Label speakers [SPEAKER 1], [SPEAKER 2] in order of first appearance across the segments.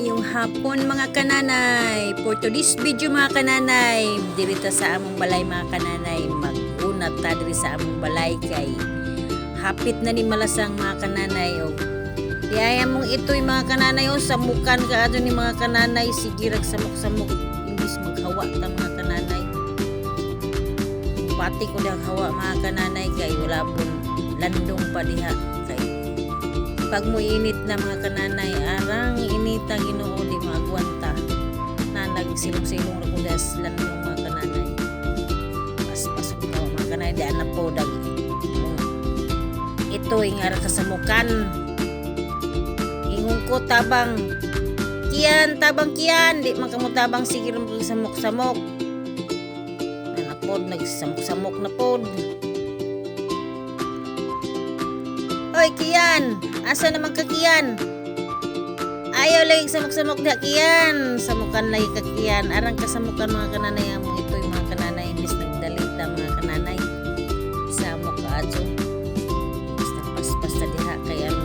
[SPEAKER 1] Maayong hapon mga kananay. For today's video mga kananay, dirita sa among balay mga kananay, mag-unat ta diri sa among balay kay hapit na ni malasang mga kananay. O diaya mong ito'y mga kananay o samukan ka ato ni mga kananay, sige rag samok-samok imbis maghawa ta mga kananay. Pati ko lang hawa mga kananay kay wala pong landong pa diha. Pag mo init na mga kananay, arang inita Ginoo di magwanta na nagsilong-silong ra kudas lan yung mga kananay. Pas ko mga kananay di ana po dag. Ito yung ara kasamukan. Ingon ko tabang kiyan, di man kamo tabang sige ram samok-samok. Na pod nagsamok-samok na pod. Hoy Kiyan, asa naman ka Kiyan? Ayaw lagi samok-samok na Kiyan. Samukan lagi ka Kiyan. Arang kasamukan mga kananay mo ito yung mga kananay imbis nagdalita mga kananay. Samok ka adyo. Basta pas-pas diha kay ano.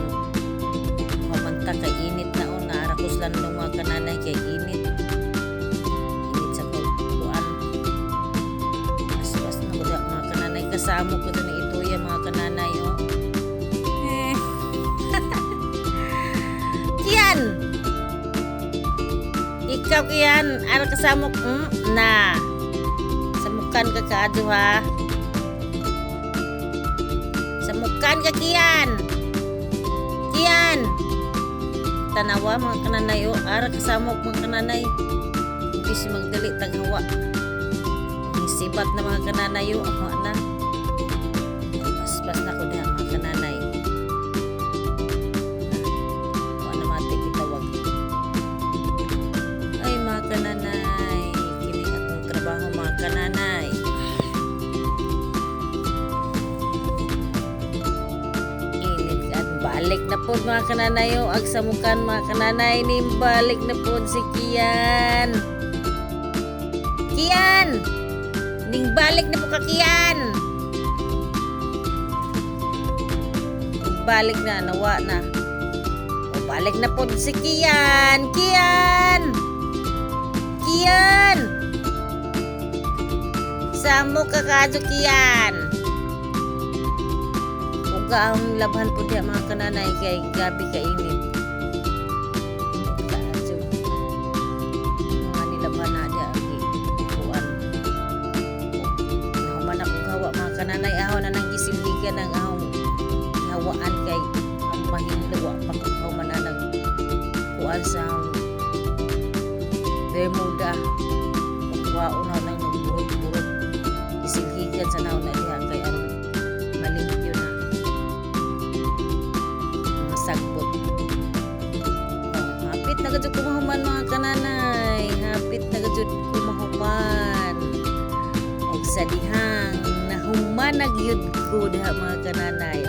[SPEAKER 1] Mamanta kay init na o naarakos lang ng mga kananay kay init. Init sa kuan. Pas-pas na ko mga kananay kasamok ko na ito yung mga kananay o. Kiyan, ikaw Kiyan, ara kasamok na samukan ka kaadyo ha. Samukan ka Kiyan. Kiyan, tanawa mga kananay o ara kasamok mga kananay imbis magdali taghawa isibat na mga kananay o ako na pas-pas na ko diha mga kananay. Kananay, kining atong trabaho mga kananay. Init at balik na po mga kananay o ag samukan mga kananay ni balik na po si Kiyan. Kiyan, ning balik na po ka Kiyan. Balik na nawa na. O balik na po si Kiyan. Kiyan. Kiyan! Samok ka kadyo Kiyan! Uga ang labhan po diya mga kananay kay gabi kainit. Kadyo. Mga nilabhan na diya kuan. Nahuman akong hawa mga kananay ahaw na nang gisilbigan ng ahong hawaan kay ang mahilawa pagkakahuman na nang kuan sa Bermuda pagwao na nang nagburot-burot isilhigan sa naon na diha kay aron malimpyo na masagbot. Hapit na gud kumahuman mga kananay, hapit na gud kumahuman og sa dihang nahuman na gyud ko diha mga kananay.